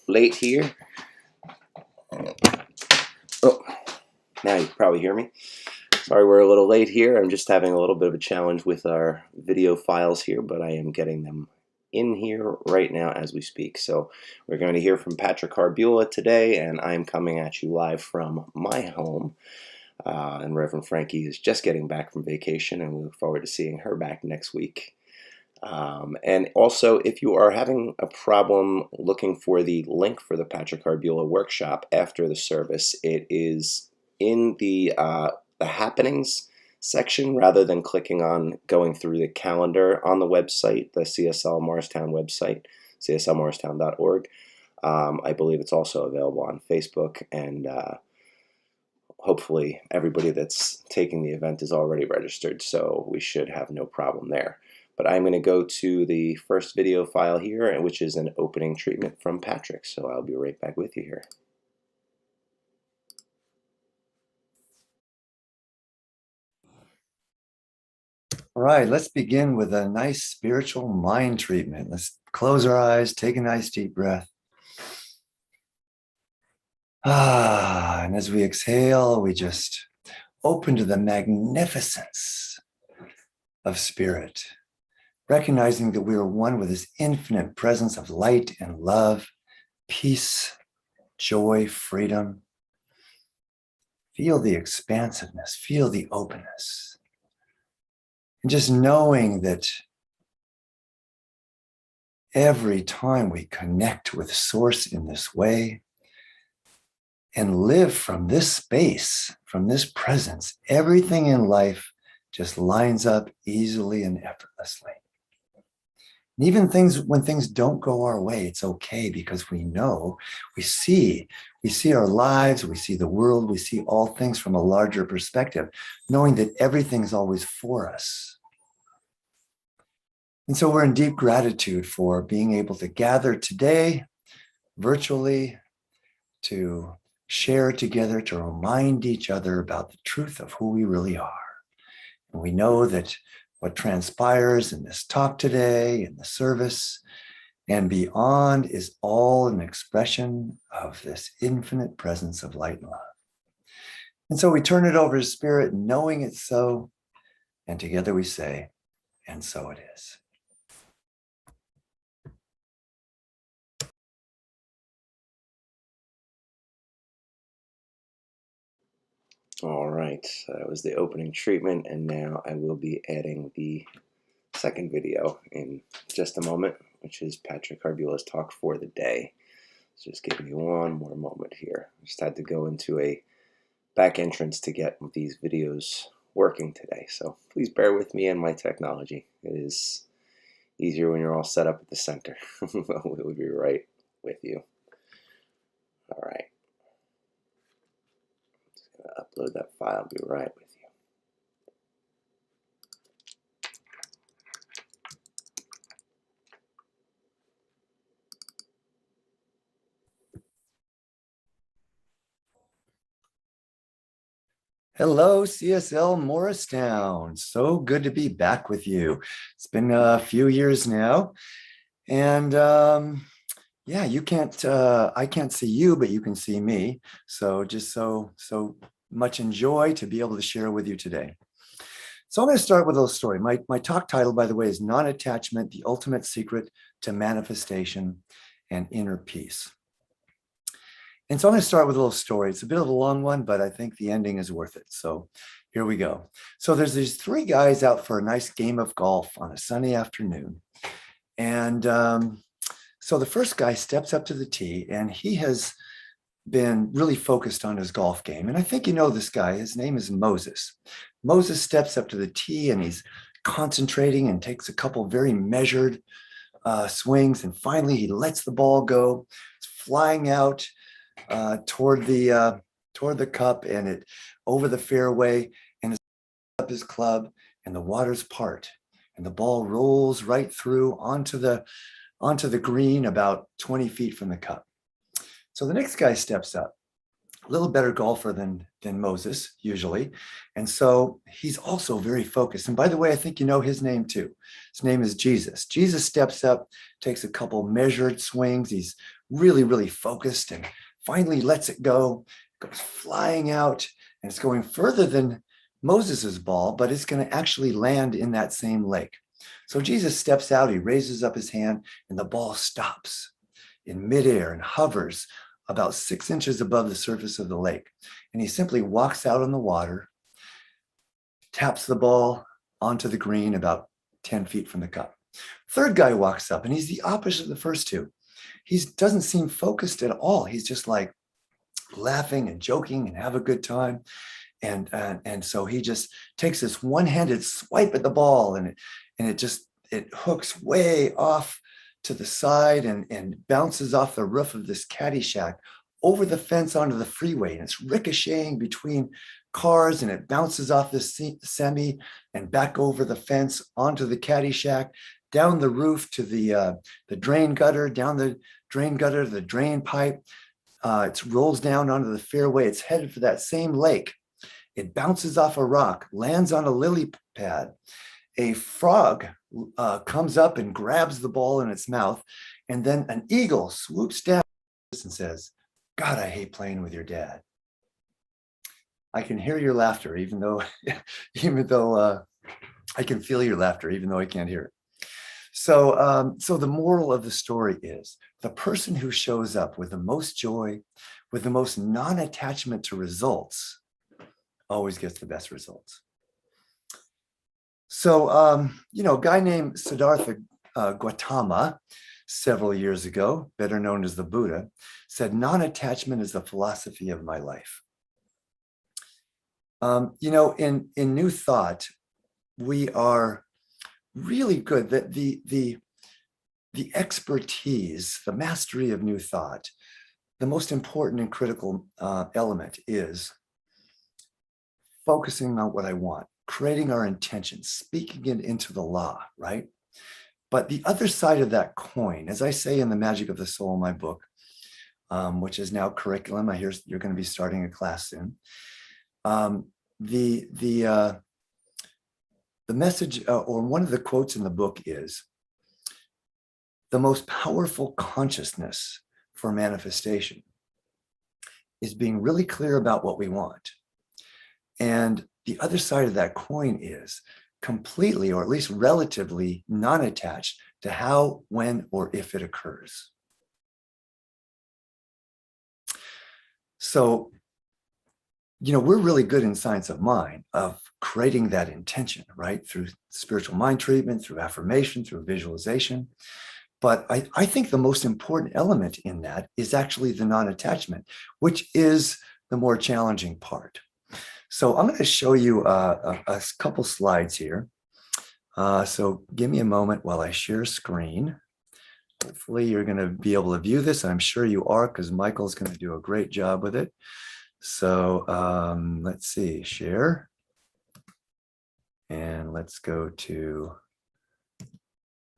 late here. Oh, now you can probably hear me. Sorry we're a little late here. I'm just having a little bit of a challenge with our video files here, but I am getting them in here right now as we speak. So we're going to hear from Patrick Harbula today, and I'm coming at you live from my home. And Reverend Frankie is just getting back from vacation, and we look forward to seeing her back next week. And also, if you are having a problem looking for the link for the Patrick Harbula workshop after the service, it is in the happenings section rather than clicking on going through the calendar on the website, the CSL Morristown website, cslmorristown.org. I believe it's also available on Facebook, and hopefully everybody that's taking the event is already registered, so we should have no problem there. But I'm going to go to the first video file here, which is an opening treatment from Patrick. So I'll be right back with you here. All right, let's begin with a nice spiritual mind treatment. Let's close our eyes, take a nice deep breath. And as we exhale, we just open to the magnificence of spirit, recognizing that we are one with this infinite presence of light and love, peace, joy, freedom. Feel the expansiveness, feel the openness. And just knowing that every time we connect with Source in this way and live from this space, from this presence, everything in life just lines up easily and effortlessly. And even when things don't go our way, it's okay, because we know, we see our lives, we see the world, we see all things from a larger perspective, knowing that everything's always for us. And so we're in deep gratitude for being able to gather today virtually to share together, to remind each other about the truth of who we really are. And we know that what transpires in this talk today, in the service, and beyond is all an expression of this infinite presence of light and love. And so we turn it over to Spirit, knowing it's so, and together we say, and so it is. All right, so that was the opening treatment, and now I will be adding the second video in just a moment, which is Patrick Harbula's talk for the day. So just give me one more moment here. I just had to go into a back entrance to get these videos working today, so please bear with me and my technology. It is easier when you're all set up at the center. We'll be right with you. All right. Just gonna upload that file, be right with you. Hello, CSL Morristown. So good to be back with you. It's been a few years now. And yeah, I can't see you, but you can see me. So just so much enjoy to be able to share with you today. So I'm going to start with a little story. My talk title, by the way, is Non-Attachment, the Ultimate Secret to Manifestation and Inner Peace. And so I'm going to start with a little story. It's a bit of a long one, but I think the ending is worth it. So here we go. So there's these three guys out for a nice game of golf on a sunny afternoon. And so the first guy steps up to the tee, and he has been really focused on his golf game. And I think you know this guy. His name is Moses. Moses steps up to the tee, and he's concentrating and takes a couple very measured swings. And finally, he lets the ball go. It's flying out toward the cup, and it over the fairway, and it's up his club, and the waters part, and the ball rolls right through onto the green about 20 feet from the cup. So the next guy steps up, a little better golfer than Moses usually, and so he's also very focused. And by the way, I think you know his name too. His name is Jesus. Jesus steps up, takes a couple measured swings. He's really, really focused, and finally lets it go, goes flying out, and it's going further than Moses's ball, but it's going to actually land in that same lake. So Jesus steps out, he raises up his hand, and the ball stops in midair and hovers about 6 inches above the surface of the lake. And he simply walks out on the water, taps the ball onto the green about 10 feet from the cup. Third guy walks up, and he's the opposite of the first two. He doesn't seem focused at all. He's just like laughing and joking and have a good time. And so he just takes this one-handed swipe at the ball, and it hooks way off to the side and bounces off the roof of this caddy shack over the fence onto the freeway. And it's ricocheting between cars, and it bounces off the semi and back over the fence onto the caddy shack, down the roof to the drain gutter, down the drain gutter to the drain pipe. It rolls down onto the fairway. It's headed for that same lake. It bounces off a rock, lands on a lily pad. A frog comes up and grabs the ball in its mouth, and then an eagle swoops down and says, "God, I hate playing with your dad." I can hear your laughter, even though I can feel your laughter, even though I can't hear it. So the moral of the story is the person who shows up with the most joy, with the most non-attachment to results, always gets the best results. So, a guy named Siddhartha Gautama, several years ago, better known as the Buddha, said, "Non-attachment is the philosophy of my life." In New Thought, we are really good that the expertise, the mastery of New Thought, the most important and critical element is focusing on what I want, creating our intention, speaking it into the law, right? But the other side of that coin, as I say in The Magic of the Soul, my book, which is now curriculum, I hear you're going to be starting a class soon. The message, or one of the quotes in the book is, the most powerful consciousness for manifestation is being really clear about what we want. And the other side of that coin is completely, or at least relatively, non-attached to how, when, or if it occurs. So, we're really good in science of mind of creating that intention, right? Through spiritual mind treatment, through affirmation, through visualization. But I think the most important element in that is actually the non-attachment, which is the more challenging part. So I'm going to show you a couple slides here. So give me a moment while I share screen. Hopefully you're going to be able to view this. I'm sure you are, because Michael's going to do a great job with it. So let's see, share. And let's go to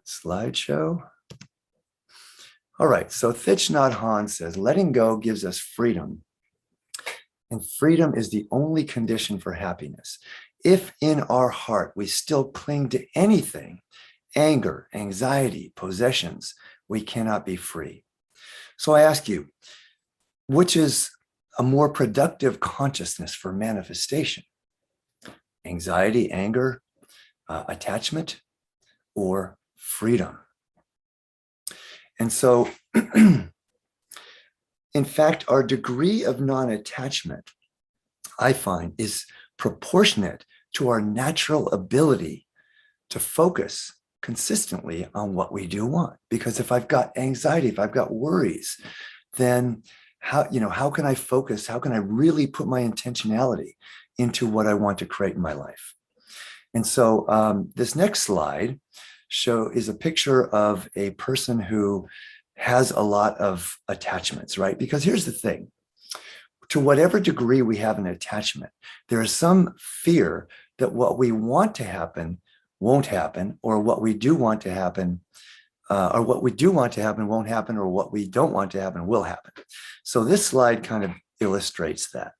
slideshow. All right, so Thich Nhat Hanh says, letting go gives us freedom. And freedom is the only condition for happiness. If in our heart we still cling to anything, anger, anxiety, possessions, we cannot be free. So I ask you, which is a more productive consciousness for manifestation? Anxiety, anger, attachment, or freedom? And so, in fact, our degree of non-attachment, I find, is proportionate to our natural ability to focus consistently on what we do want. Because if I've got anxiety, if I've got worries, then how can I focus? How can I really put my intentionality into what I want to create in my life? And so this next slide is a picture of a person who has a lot of attachments, right? Because here's the thing. To whatever degree we have an attachment, there is some fear that what we want to happen won't happen, or what we do want to happen, or what we do want to happen won't happen, or what we don't want to happen will happen. So this slide kind of illustrates that.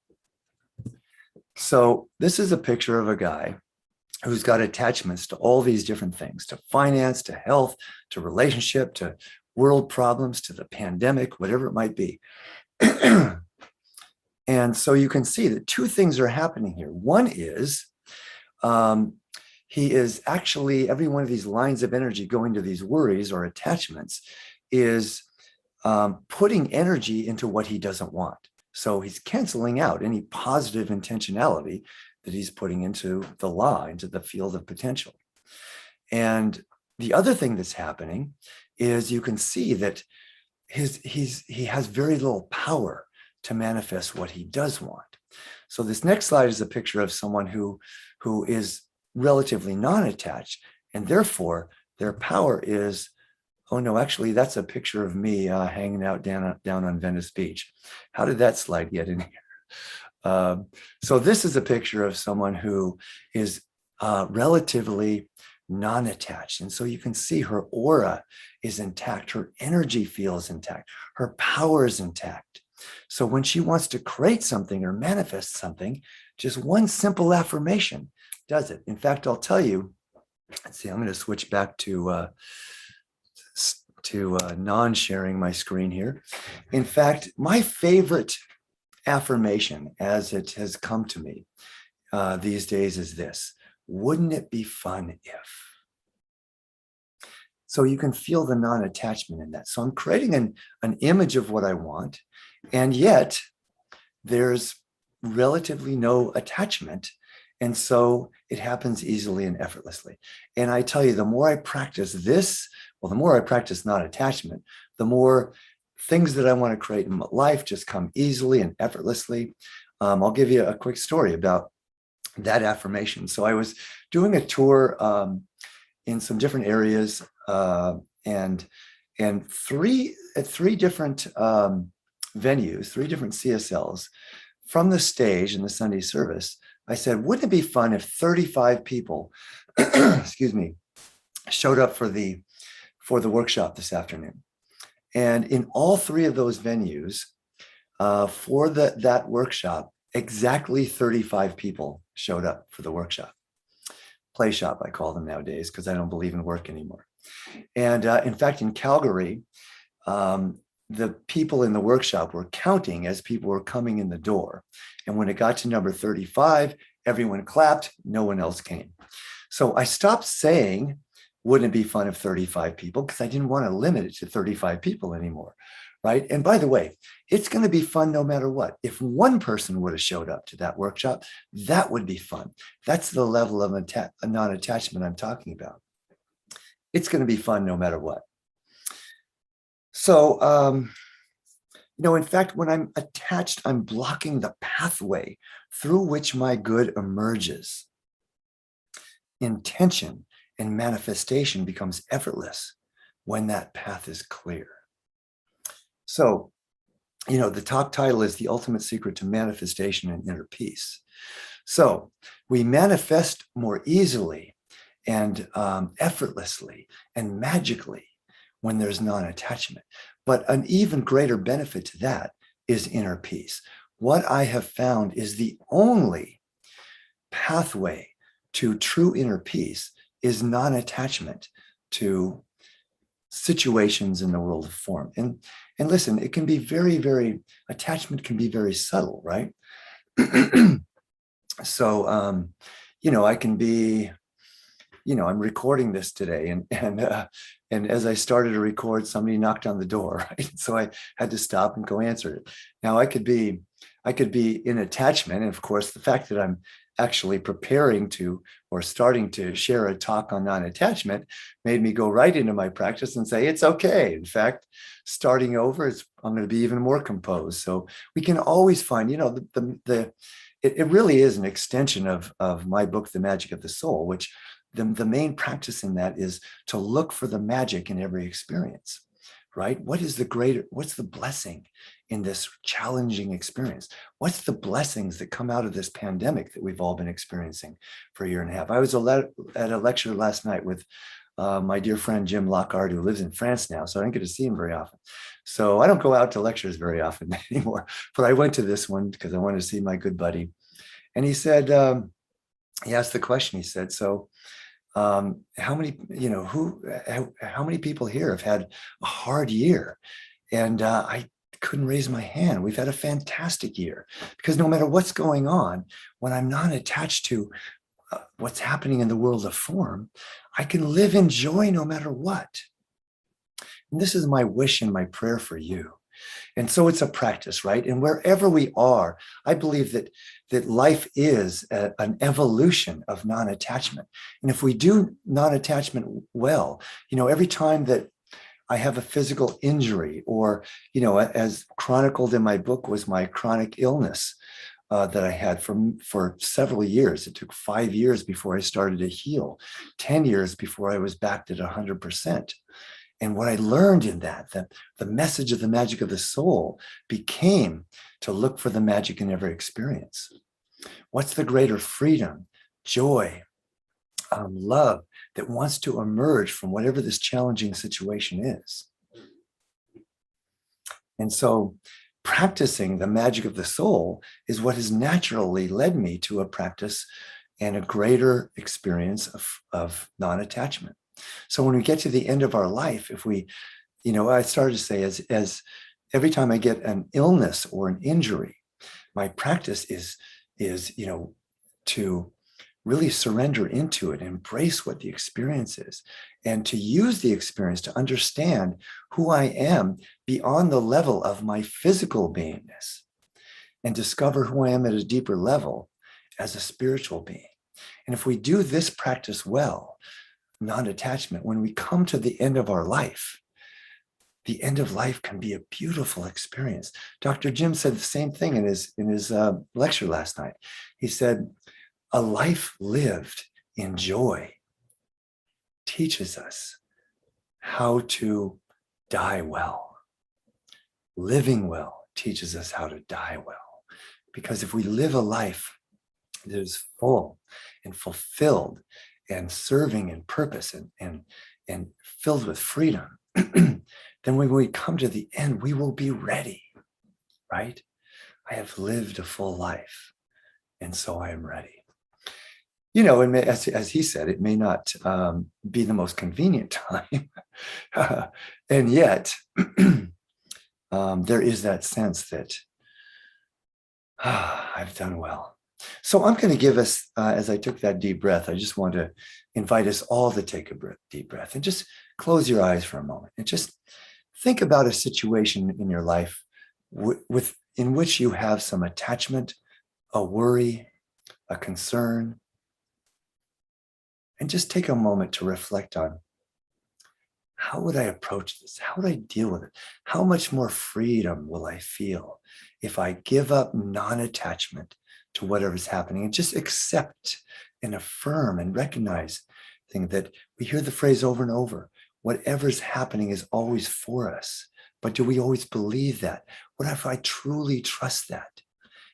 So this is a picture of a guy who's got attachments to all these different things, to finance, to health, to relationship, to world problems to the pandemic, whatever it might be. And so you can see that two things are happening here. One is he is actually, every one of these lines of energy going to these worries or attachments is putting energy into what he doesn't want. So he's canceling out any positive intentionality that he's putting into the law, into the field of potential. And the other thing that's happening is you can see that he has very little power to manifest what he does want. So this next slide is a picture of someone who is relatively non-attached, and therefore their power is, oh no, actually that's a picture of me hanging out down on Venice Beach. How did that slide get in here? So this is a picture of someone who is relatively non-attached. And so you can see her aura is intact. Her energy feels intact. Her power is intact. So when she wants to create something or manifest something, just one simple affirmation does it. In fact, I'll tell you, let's see, I'm going to switch back to non-sharing my screen here. In fact, my favorite affirmation as it has come to me these days is this: wouldn't it be fun if? So you can feel the non-attachment in that. So I'm creating an image of what I want, and yet there's relatively no attachment. And so it happens easily and effortlessly. And I tell you, the more I practice this, well, the more I practice non-attachment, the more things that I want to create in my life just come easily and effortlessly. I'll give you a quick story about that affirmation. So I was doing a tour in some different areas and three different venues, three different CSLs. From the stage in the Sunday service, I said, wouldn't it be fun if 35 people, excuse me, showed up for the workshop this afternoon? And in all three of those venues for that workshop, exactly 35 people showed up for the workshop. Play shop, I call them nowadays, because I don't believe in work anymore. And in fact, in Calgary, the people in the workshop were counting as people were coming in the door. And when it got to number 35, everyone clapped, no one else came. So I stopped saying, wouldn't it be fun if 35 people, because I didn't want to limit it to 35 people anymore, right? And by the way, it's going to be fun no matter what. If one person would have showed up to that workshop, that would be fun. That's the level of non-attachment I'm talking about. It's going to be fun no matter what. So, in fact, when I'm attached, I'm blocking the pathway through which my good emerges. Intention and manifestation becomes effortless when that path is clear. So, the top title is The Ultimate Secret to Manifestation and Inner Peace. So we manifest more easily and effortlessly and magically when there's non-attachment. But an even greater benefit to that is inner peace. What I have found is the only pathway to true inner peace is non-attachment to situations in the world of form. And listen, it can be attachment can be very subtle, right? So, I can be, I'm recording this today and as I started to record, somebody knocked on the door, right? So I had to stop and go answer it. Now I could be in attachment. And of course, the fact that I'm actually preparing to or starting to share a talk on non-attachment made me go right into my practice and say, it's okay. In fact, starting over, I'm going to be even more composed. So we can always find, it really is an extension of my book, The Magic of the Soul, which the main practice in that is to look for the magic in every experience, right? What's the blessing in this challenging experience? What's the blessings that come out of this pandemic that we've all been experiencing for a year and a half? I was at a lecture last night with my dear friend, Jim Lockhart, who lives in France now, so I don't get to see him very often. So I don't go out to lectures very often anymore, but I went to this one because I wanted to see my good buddy. And he said, he asked the question, he said, so How many, how many people here have had a hard year? And I couldn't raise my hand. We've had a fantastic year because no matter what's going on, when I'm not attached to what's happening in the world of form, I can live in joy no matter what. And this is my wish and my prayer for you. And so it's a practice, right? And wherever we are, I believe that life is an evolution of non-attachment. And if we do non-attachment well, every time that I have a physical injury, or, as chronicled in my book was my chronic illness that I had for several years. It took 5 years before I started to heal, 10 years before I was back at 100%. And what I learned in that the message of the magic of the soul became to look for the magic in every experience. What's the greater freedom, joy, love that wants to emerge from whatever this challenging situation is? And so practicing the magic of the soul is what has naturally led me to a practice and a greater experience of non-attachment. So when we get to the end of our life, if we, I started to say as every time I get an illness or an injury, my practice is to really surrender into it, embrace what the experience is, and to use the experience to understand who I am beyond the level of my physical beingness, and discover who I am at a deeper level as a spiritual being. And if we do this practice well, non-attachment, when we come to the end of our life, the end of life can be a beautiful experience. Dr. Jim said the same thing in his lecture last night. He said, a life lived in joy teaches us how to die well. Living well teaches us how to die well. Because if we live a life that is full and fulfilled and serving in purpose and filled with freedom, then when we come to the end, we will be ready, right? I have lived a full life, and so I am ready. And as he said, it may not be the most convenient time, and yet there is that sense that I've done well. So I'm going to give us, as I took that deep breath, I just want to invite us all to take a deep breath and just close your eyes for a moment and just think about a situation in your life in which you have some attachment, a worry, a concern, and just take a moment to reflect on, how would I approach this? How would I deal with it? How much more freedom will I feel if I give up non-attachment to whatever's happening and just accept and affirm and recognize that we hear the phrase over and over, whatever's happening is always for us. But do we always believe that? What if I truly trust that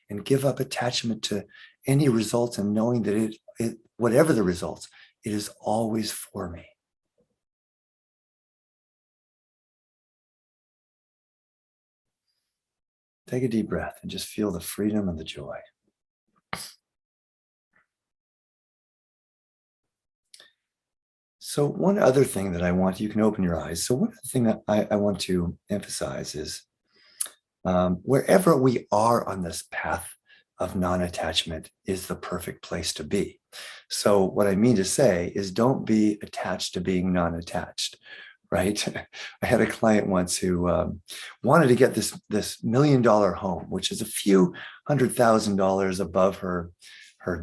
and give up attachment to any results and knowing that whatever the results, it is always for me? Take a deep breath and just feel the freedom and the joy. So one other thing that you can open your eyes. So one other thing that I want to emphasize is wherever we are on this path of non-attachment is the perfect place to be. So what I mean to say is don't be attached to being non-attached, right? I had a client once who wanted to get this $1 million home, which is a few $100,000 above her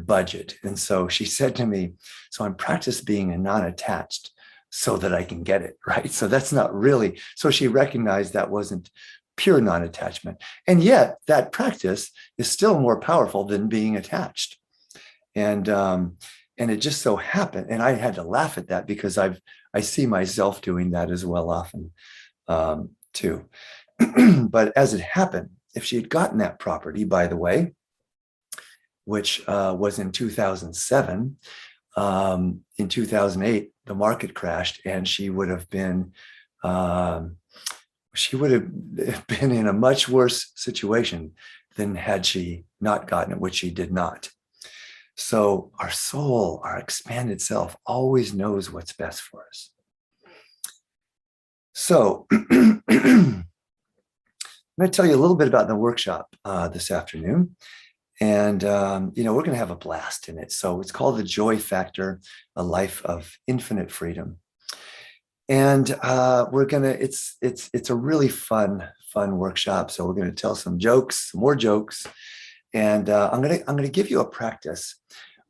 budget. And so she said to me, so I'm practicing being a non-attached so that I can get it, right? So that's not really, so she recognized that wasn't pure non-attachment. And yet that practice is still more powerful than being attached. And it just so happened, and I had to laugh at that because I see myself doing that as well often too. But as it happened, if she had gotten that property, by the way, which was in 2007, in 2008, the market crashed, and she would have been in a much worse situation than had she not gotten it, which she did not. So our soul, our expanded self, always knows what's best for us. So I'm going to tell you a little bit about the workshop this afternoon. And, we're going to have a blast in it. So it's called The Joy Factor, a life of infinite freedom. And it's a really fun workshop. So we're going to tell some more jokes. And I'm going to give you a practice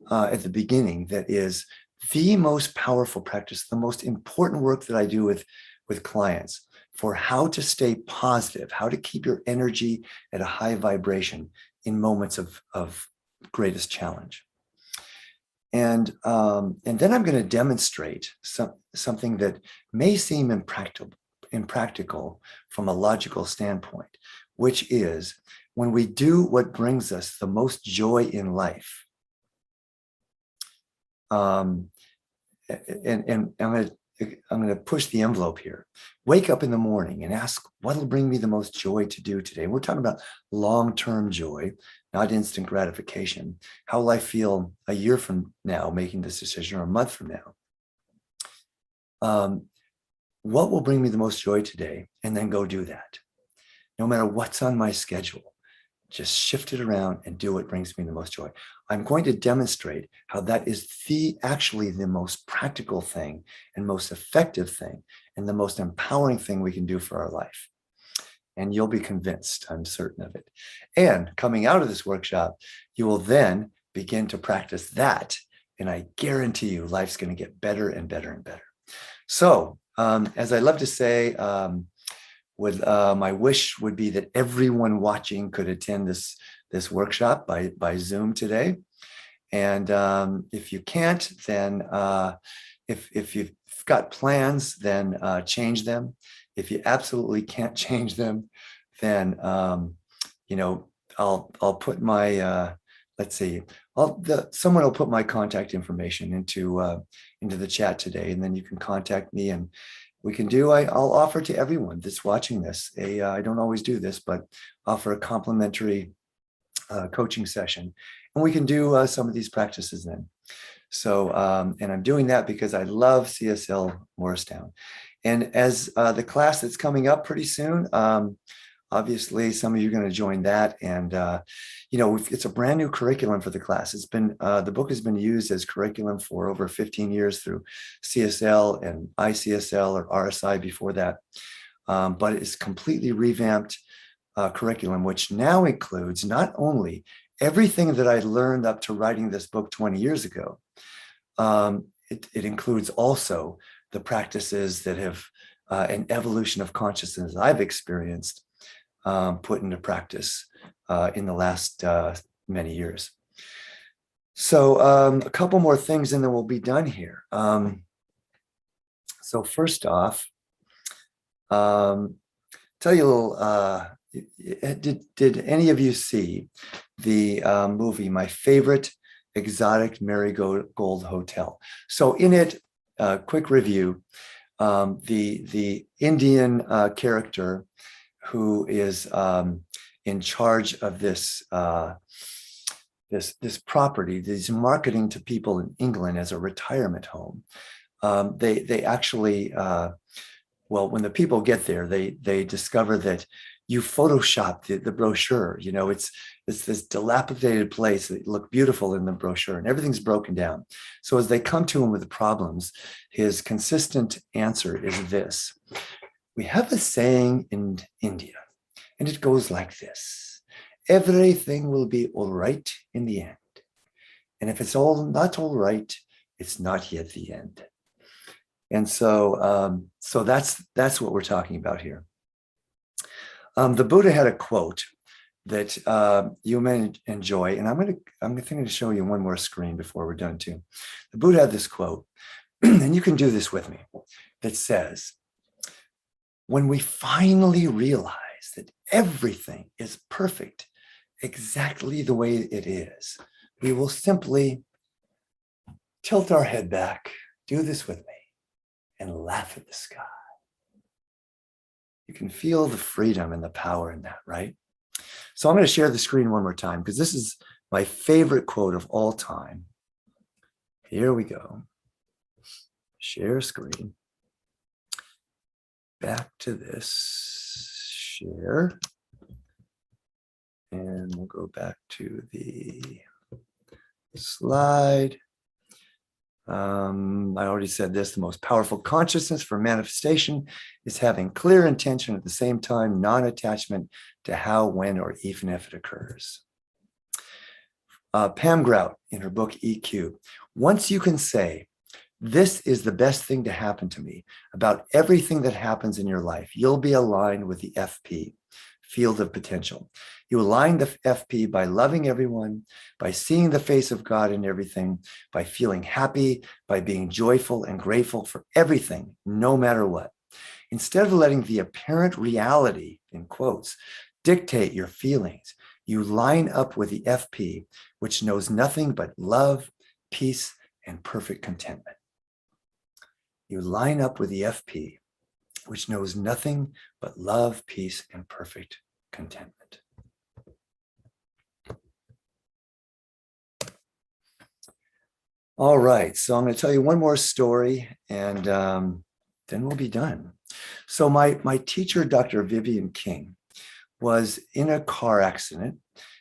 at the beginning that is the most powerful practice, the most important work that I do with clients for how to stay positive, how to keep your energy at a high vibration in moments of greatest challenge. And then I'm going to demonstrate something that may seem impractical from a logical standpoint, which is when we do what brings us the most joy in life. And I'm going to push the envelope here. Wake up in the morning and ask, what'll bring me the most joy to do today? We're talking about long-term joy, not instant gratification. How will I feel a year from now making this decision, or a month from now? What will bring me the most joy today? And then go do that. No matter what's on my schedule, just shift it around and do what brings me the most joy. I'm going to demonstrate how that is actually the most practical thing and most effective thing and the most empowering thing we can do for our life. And you'll be convinced, I'm certain of it. And coming out of this workshop, you will then begin to practice that. And I guarantee you, life's going to get better and better and better. So, as I love to say, my wish would be that everyone watching could attend this workshop by Zoom today. And if you can't, then if you've got plans, then change them. If you absolutely can't change them, then I'll put my let's see. Someone will put my contact information into the chat today, and then you can contact me, and we can I'll offer to everyone that's watching this I don't always do this, but offer a complimentary coaching session, and we can do some of these practices then. So, and I'm doing that because I love CSL Morristown. And as the class that's coming up pretty soon, obviously some of you are going to join that. And, it's a brand new curriculum for the class. It's been, the book has been used as curriculum for over 15 years through CSL and ICSL or RSI before that. But it's completely revamped curriculum, which now includes not only everything that I learned up to writing this book 20 years ago, it includes also the practices that have an evolution of consciousness I've experienced put into practice in the last many years. So a couple more things and then we'll be done here. So first off, tell you a little, did any of you see the movie, My Favorite Exotic Marigold Hotel? So in it, quick review, the Indian character who is in charge of this property that he's marketing to people in England as a retirement home. They actually, when the people get there, they discover that you Photoshop the brochure. It's this dilapidated place that looked beautiful in the brochure, and everything's broken down. So as they come to him with the problems, his consistent answer is this: we have a saying in India, and it goes like this: everything will be all right in the end. And if it's not all right, it's not yet the end. And so, that's what we're talking about here. The Buddha had a quote that you may enjoy, and I'm going to show you one more screen before we're done too. The Buddha had this quote, and you can do this with me, that says, when we finally realize that everything is perfect exactly the way it is, we will simply tilt our head back, do this with me, and laugh at the sky. You can feel the freedom and the power in that, right? So I'm going to share the screen one more time because this is my favorite quote of all time. Here we go. Share screen. Back to this. Share. And we'll go back to the slide. I already said this, the most powerful consciousness for manifestation is having clear intention at the same time, non-attachment to how, when, or even if it occurs. Pam Grout, in her book EQ, once you can say, this is the best thing to happen to me about everything that happens in your life, you'll be aligned with the FP, field of potential. You align the FP by loving everyone, by seeing the face of God in everything, by feeling happy, by being joyful and grateful for everything, no matter what. Instead of letting the apparent reality, in quotes, dictate your feelings, you line up with the FP, which knows nothing but love, peace, and perfect contentment. You line up with the FP, which knows nothing but love, peace, and perfect contentment. All right, so I'm going to tell you one more story, and then we'll be done. So my teacher, Dr. Vivian King, was in a car accident,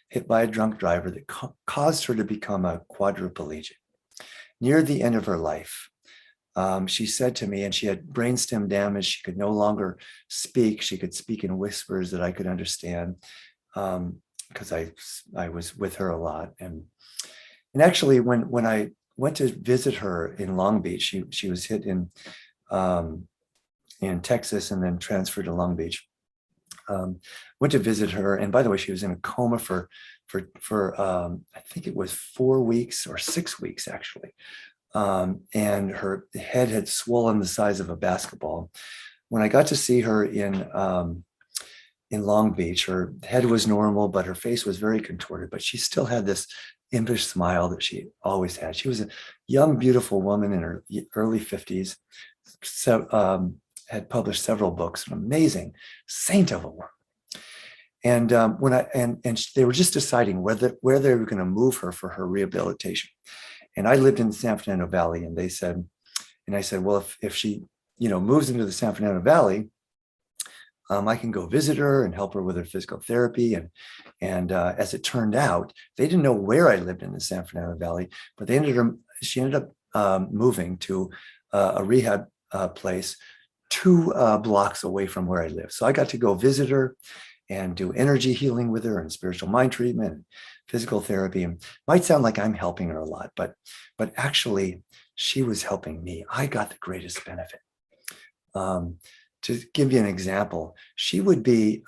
hit by a drunk driver that caused her to become a quadriplegic. Near the end of her life, she said to me, and she had brainstem damage. She could no longer speak. She could speak in whispers that I could understand, because I was with her a lot. And actually, when I went to visit her in Long Beach, she was hit in Texas and then transferred to Long Beach. Went to visit her, and by the way, she was in a coma for I think it was 4 weeks or 6 weeks actually. And her head had swollen the size of a basketball. When I got to see her in Long Beach, her head was normal, but her face was very contorted, but she still had this impish smile that she always had. She was a young, beautiful woman in her early 50s, so, had published several books, an amazing saint of a woman. And they were just deciding where they were going to move her for her rehabilitation. And I lived in the San Fernando Valley, and I said, well, if she, moves into the San Fernando Valley, I can go visit her and help her with her physical therapy. And as it turned out, they didn't know where I lived in the San Fernando Valley, but she ended up moving to a rehab place 2 blocks away from where I live. So I got to go visit her and do energy healing with her and spiritual mind treatment and physical therapy. And it might sound like I'm helping her a lot, but actually she was helping me. I got the greatest benefit. To give you an example, she would be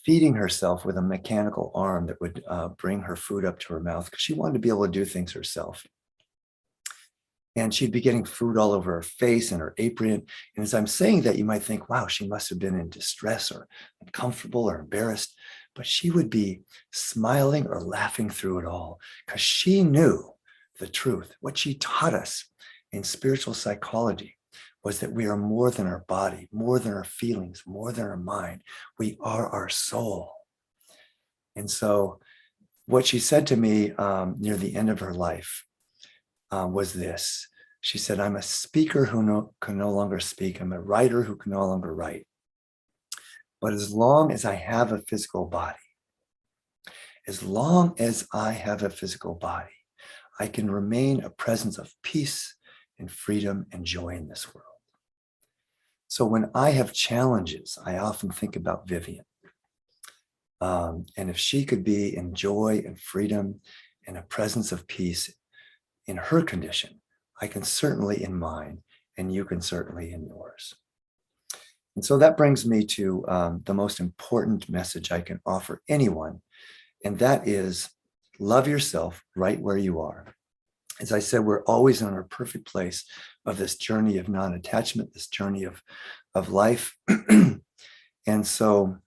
feeding herself with a mechanical arm that would bring her food up to her mouth because she wanted to be able to do things herself. And she'd be getting food all over her face and her apron. And as I'm saying that, you might think, wow, she must have been in distress or uncomfortable or embarrassed. But she would be smiling or laughing through it all because she knew the truth. What she taught us in spiritual psychology was that we are more than our body, more than our feelings, more than our mind. We are our soul. And so what she said to me near the end of her life was this. She said, I'm a speaker who can no longer speak. I'm a writer who can no longer write. But as long as I have a physical body, I can remain a presence of peace and freedom and joy in this world. So when I have challenges, I often think about Vivian. And if she could be in joy and freedom and a presence of peace in her condition, I can certainly in mine, and you can certainly in yours. And so that brings me to the most important message I can offer anyone, and that is love yourself right where you are. As I said, we're always on our perfect place of this journey of non-attachment, this journey of life. And so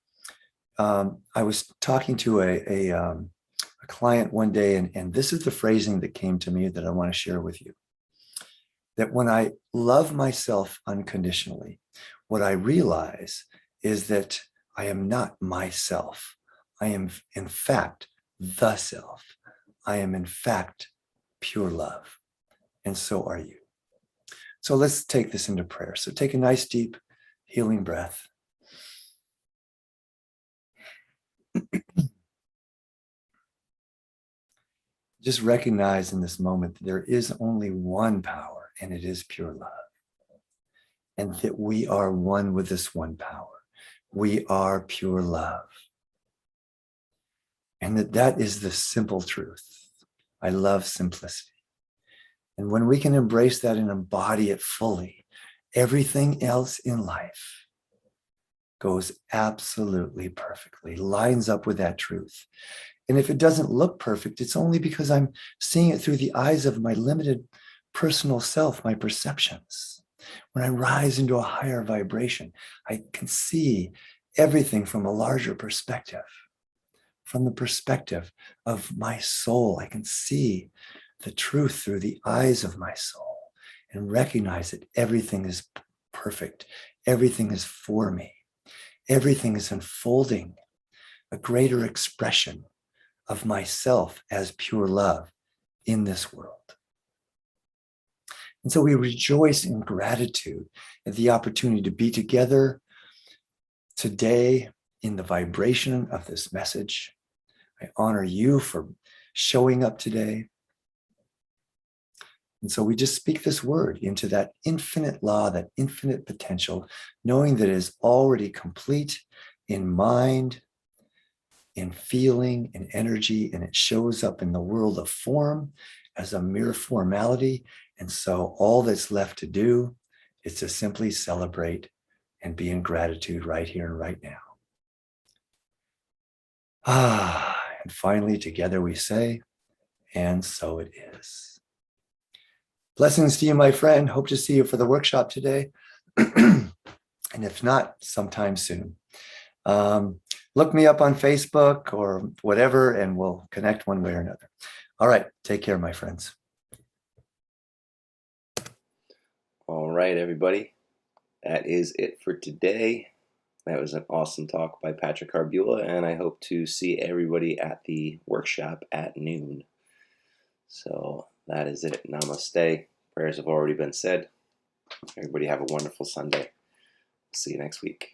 I was talking to a client one day, and this is the phrasing that came to me that I want to share with you. That when I love myself unconditionally, what I realize is that I am not myself. I am, in fact, the self. I am in fact pure love. And so are you. So let's take this into prayer. So take a nice deep healing breath. Just recognize in this moment that there is only one power, and it is pure love. And that we are one with this one power. We are pure love. And that is the simple truth. I love simplicity. And when we can embrace that and embody it fully, everything else in life goes absolutely perfectly, lines up with that truth. And if it doesn't look perfect, it's only because I'm seeing it through the eyes of my limited personal self, my perceptions. When I rise into a higher vibration, I can see everything from a larger perspective. From the perspective of my soul, I can see the truth through the eyes of my soul and recognize that everything is perfect. Everything is for me. Everything is unfolding a greater expression of myself as pure love in this world. And so we rejoice in gratitude at the opportunity to be together today in the vibration of this message. I honor you for showing up today. And so we just speak this word into that infinite law, that infinite potential, knowing that it is already complete in mind, in feeling, in energy, and it shows up in the world of form as a mere formality. And so all that's left to do is to simply celebrate and be in gratitude right here and right now. And finally, together we say, and so it is. Blessings to you, my friend. Hope to see you for the workshop today. And if not, sometime soon. Look me up on Facebook or whatever, and we'll connect one way or another. All right. Take care, my friends. All right, everybody. That is it for today. That was an awesome talk by Patrick Harbula, and I hope to see everybody at the workshop at noon. So that is it. Namaste. Prayers have already been said. Everybody have a wonderful Sunday. See you next week.